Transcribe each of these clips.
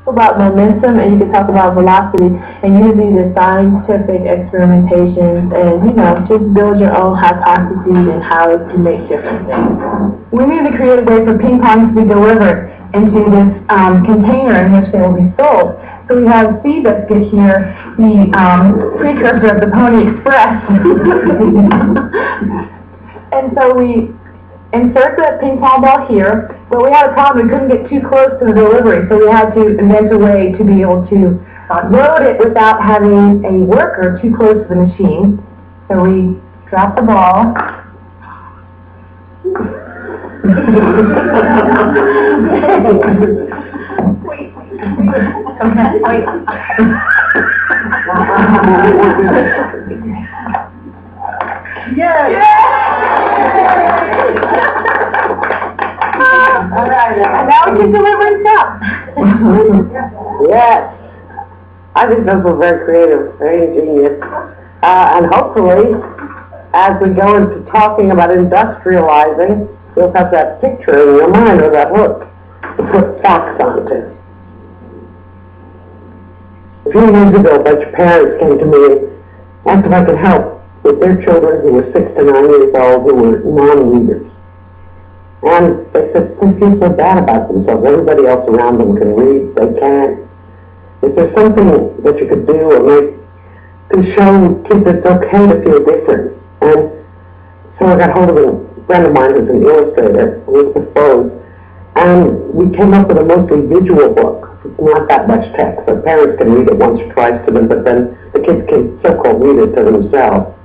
about momentum, and you can talk about velocity, and using the scientific experimentations, and just build your own hypotheses and how it can make different things. We need to create a way for ping pong to be delivered into this container in which they will be sold. So we have Seabiscuit here, the precursor of the Pony Express. And so we insert the ping pong ball here, but we had a problem. We couldn't get too close to the delivery, so we had to invent a way to be able to load it without having a worker too close to the machine. So we drop the ball. Wait. Yes. All right, and now we can deliver and sell. Yes. I think those were very creative, very ingenious. And hopefully, as we go into talking about industrializing, you'll have that picture in your mind or that hook to put facts onto. A few years ago, a bunch of parents came to me and asked if I could help with their children who were 6 to 9 years old who were non-readers. And they said, they feel so bad about themselves. Everybody else around them can read, they can't. Is there something that you could do or make to show kids it's okay to feel different? And so I got hold of a friend of mine who's an illustrator, Elizabeth Bose, and we came up with a mostly visual book. It's not that much text, so parents can read it once or twice to them, but then the kids can so-called read it to themselves.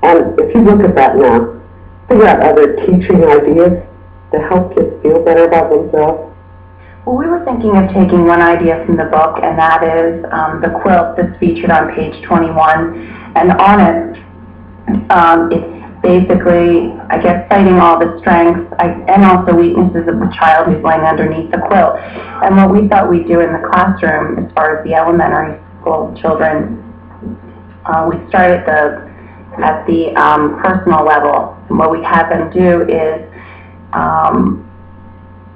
And if you look at that now, figure out other teaching ideas to help kids feel better about themselves. Well, we were thinking of taking one idea from the book, and that is the quilt that's featured on page 21. And on it, it's basically, I guess, citing all the strengths and also weaknesses of the child who's laying underneath the quilt. And what we thought we'd do in the classroom, as far as the elementary school children, we start at the personal level. And what we have them do is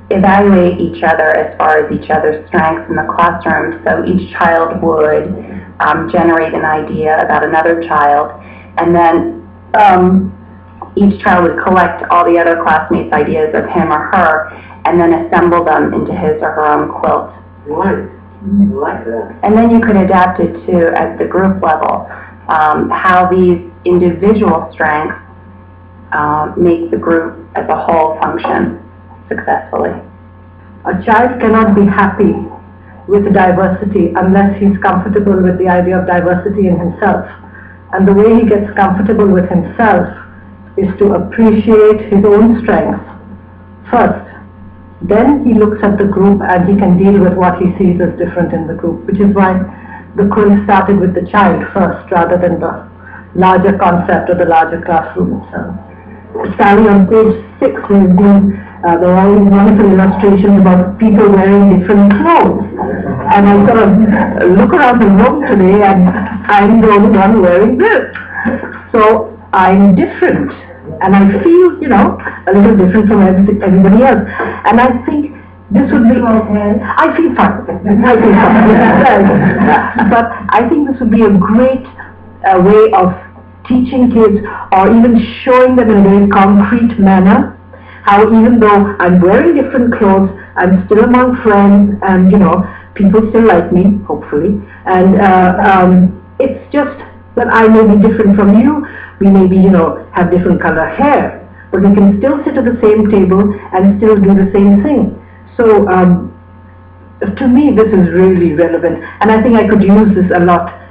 evaluate each other as far as each other's strengths in the classroom. So each child would generate an idea about another child, and then each child would collect all the other classmates' ideas of him or her, and then assemble them into his or her own quilt. Right. I like that. And then you could adapt it to, at the group level, how these individual strengths make the group as a whole function successfully. A child cannot be happy with diversity unless he's comfortable with the idea of diversity in himself. And the way he gets comfortable with himself is to appreciate his own strengths first. Then he looks at the group and he can deal with what he sees as different in the group, which is why the quiz started with the child first rather than the larger concept or the larger classroom itself. Sally, on page 6, there are all these wonderful illustrations about people wearing different clothes. And I sort of look around the room today and I'm the only one wearing this. So I'm different. And I feel, a little different from everybody else. And I think this would be, I feel fine. But I think this would be a great way of teaching kids, or even showing them in a very concrete manner, how even though I'm wearing different clothes, I'm still among friends, and people still like me, hopefully. And it's just that I may be different from you. We maybe, have different color hair, but we can still sit at the same table and still do the same thing. So to me, this is really relevant, and I think I could use this a lot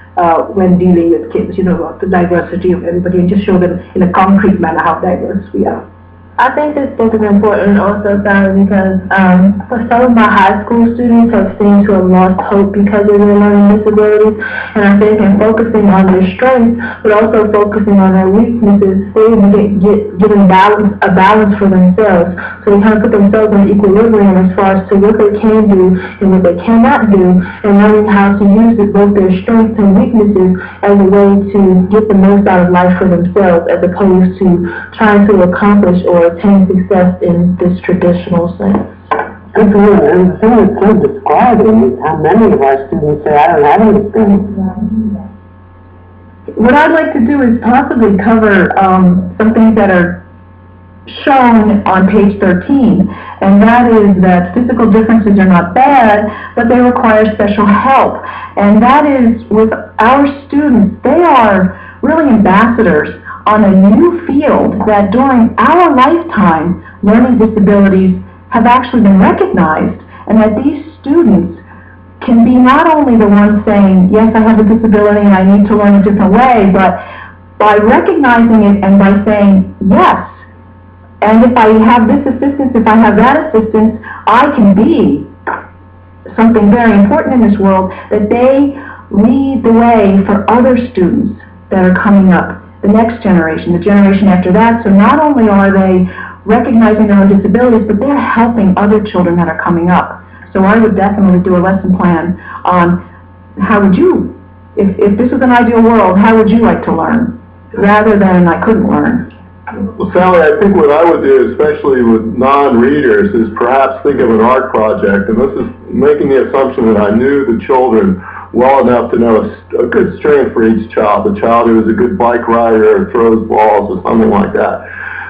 when dealing with kids, about the diversity of everybody, and just show them in a concrete manner how diverse we are. I think this book is important also, Sally, because for some of my high school students have seemed to have lost hope because of their learning disabilities, and I think in focusing on their strengths, but also focusing on their weaknesses, they get a balance for themselves. So they kind of put themselves in equilibrium as far as to what they can do and what they cannot do, and learning how to use both their strengths and weaknesses as a way to get the most out of life for themselves, as opposed to trying to accomplish or attain success in this traditional sense. And the thing that's so describing is how many of our students say, I don't have any experience. What I'd like to do is possibly cover some things that are shown on page 13, and that is that physical differences are not bad, but they require special help. And that is with our students, they are really ambassadors on a new field that during our lifetime, learning disabilities have actually been recognized, and that these students can be not only the ones saying, yes, I have a disability and I need to learn a different way, but by recognizing it and by saying, yes, and if I have this assistance, if I have that assistance, I can be something very important in this world, that they lead the way for other students that are coming up, the next generation, the generation after that. So not only are they recognizing their own disabilities, but they're helping other children that are coming up. So I would definitely do a lesson plan on how would you, if this was an ideal world, how would you like to learn, rather than I couldn't learn. Well, Sally, I think what I would do, especially with non-readers, is perhaps think of an art project, and this is making the assumption that I knew the children well enough to know a good strength for each child, a child who is a good bike rider or throws balls or something like that.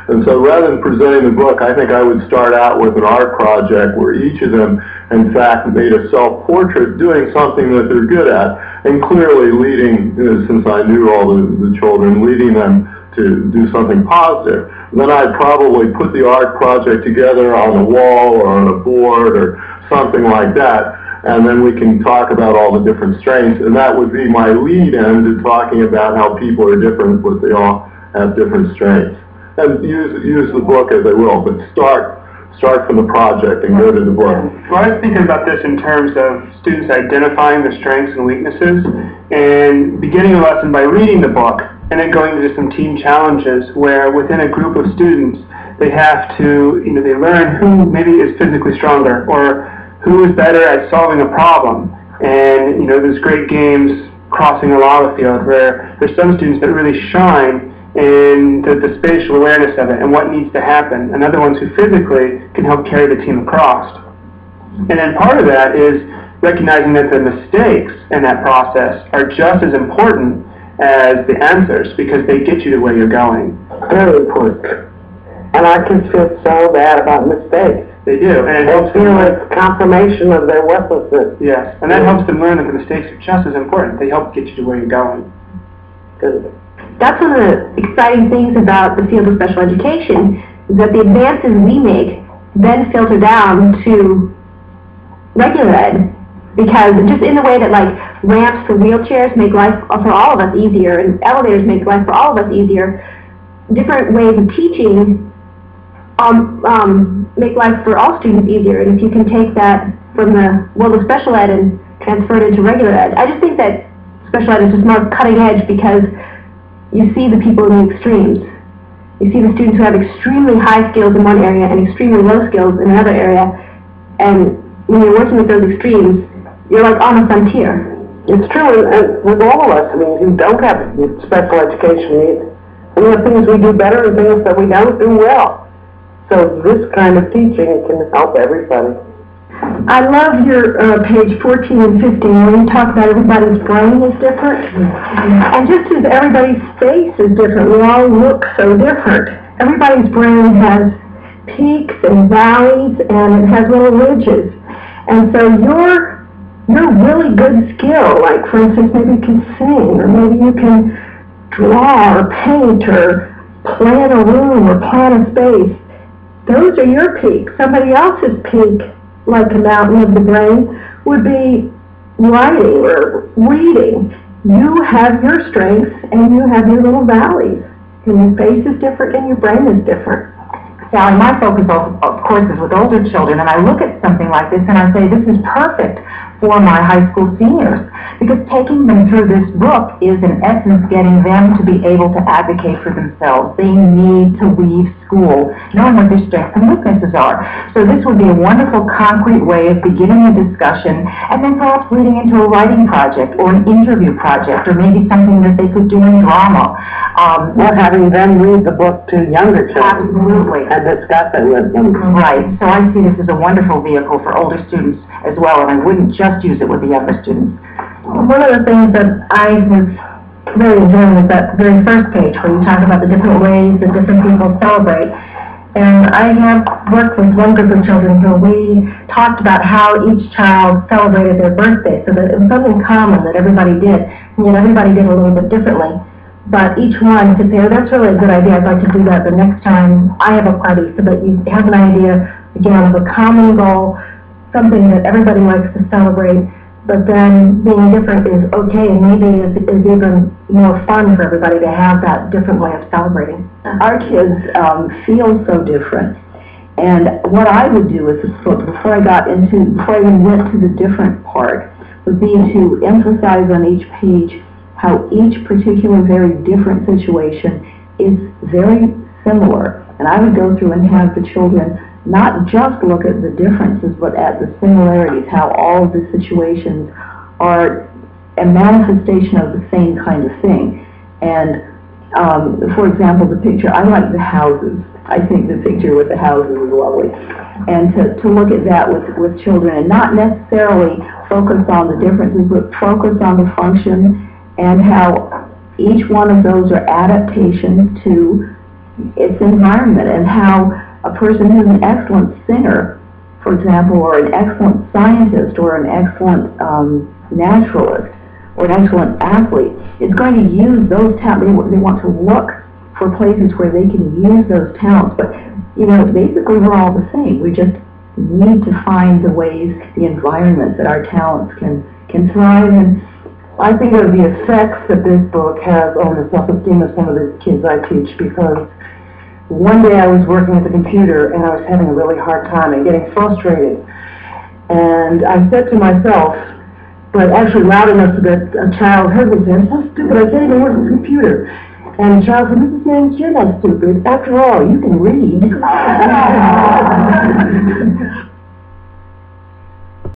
And so rather than presenting the book, I think I would start out with an art project where each of them, in fact, made a self-portrait doing something that they're good at, and clearly leading, since I knew all the children, leading them to do something positive. And then I'd probably put the art project together on a wall or on a board or something like that, and then we can talk about all the different strengths, and that would be my lead in to talking about how people are different, but they all have different strengths. And use the book as I will, but start from the project and go to the book. Well, I was thinking about this in terms of students identifying their strengths and weaknesses, and beginning a lesson by reading the book, and then going into some team challenges where within a group of students, they have to, they learn who maybe is physically stronger, or who is better at solving a problem. And, there's great games crossing a lava field where there's some students that really shine in the spatial awareness of it and what needs to happen, and other ones who physically can help carry the team across. And then part of that is recognizing that the mistakes in that process are just as important as the answers, because they get you to where you're going. Very important. And our kids feel so bad about mistakes. They do, and it helps them learn. It's confirmation of their worthlessness. Yes, and that helps them learn that the mistakes are just as important. They help get you to where you're going. Good. That's one of the exciting things about the field of special education, is that the advances we make then filter down to regular ed, because just in the way that ramps for wheelchairs make life for all of us easier, and elevators make life for all of us easier, different ways of teaching make life for all students easier. And if you can take that from the world of special ed and transfer it into regular ed, I just think that special ed is just more cutting edge, because you see the people in the extremes. You see the students who have extremely high skills in one area and extremely low skills in another area, and when you're working with those extremes, you're on a frontier. It's true, and with all of us, who don't have special education needs, we have things we do better and things that we don't do well. So this kind of teaching can help everybody. I love your page 14 and 15 where you talk about everybody's brain is different. And just as everybody's face is different, we all look so different. Everybody's brain has peaks and valleys, and it has little ridges. And so your really good skill, like for instance, maybe you can sing, or maybe you can draw or paint or plan a room or plan a space. Those are your peaks. Somebody else's peak, like a mountain of the brain, would be writing or reading. You have your strengths and you have your little valleys. And your face is different and your brain is different. Sally, my focus, of course, is with older children, and I look at something like this and I say, this is perfect for my high school seniors, because taking them through this book is, in essence, getting them to be able to advocate for themselves. They need to leave school knowing what their strengths and weaknesses are. So this would be a wonderful, concrete way of beginning a discussion, and then perhaps leading into a writing project or an interview project, or maybe something that they could do in drama. Or having them read the book to younger children. Absolutely. And discuss it with them. Right. So I see this as a wonderful vehicle for older students as well, and I wouldn't just use it with the younger students. One of the things that I was really enjoying was that very first page where you talk about the different ways that different people celebrate. And I have worked with one group of children who we talked about how each child celebrated their birthday, so that it was something common that everybody did, and yet everybody did a little bit differently. But each one could say, oh, that's really a good idea, I'd like to do that the next time I have a party, so that you have an idea, again, of a common goal, something that everybody likes to celebrate, but then being different is okay, and maybe is even more fun for everybody to have that different way of celebrating. Our kids feel so different, and what I would do is, before I even went to the different part, would be to emphasize on each page how each particular very different situation is very similar. And I would go through and have the children not just look at the differences, but at the similarities, how all of the situations are a manifestation of the same kind of thing. And for example, the picture, I like the houses. I think the picture with the houses is lovely. And to look at that with children and not necessarily focus on the differences, but focus on the function and how each one of those are adaptations to its environment, and how a person who's an excellent singer, for example, or an excellent scientist, or an excellent naturalist, or an excellent athlete, is going to use those talents. They want to look for places where they can use those talents. But, you know, basically we're all the same. We just need to find the ways, the environments that our talents can thrive in. I think of the effects that this book has on the self-esteem of some of the kids I teach, because one day I was working at the computer and I was having a really hard time and getting frustrated. And I said to myself, but actually loud enough so that a child heard me say, I'm so stupid, I can't even work with the computer. And the child said, Mrs. Nance, you're not stupid. After all, you can read.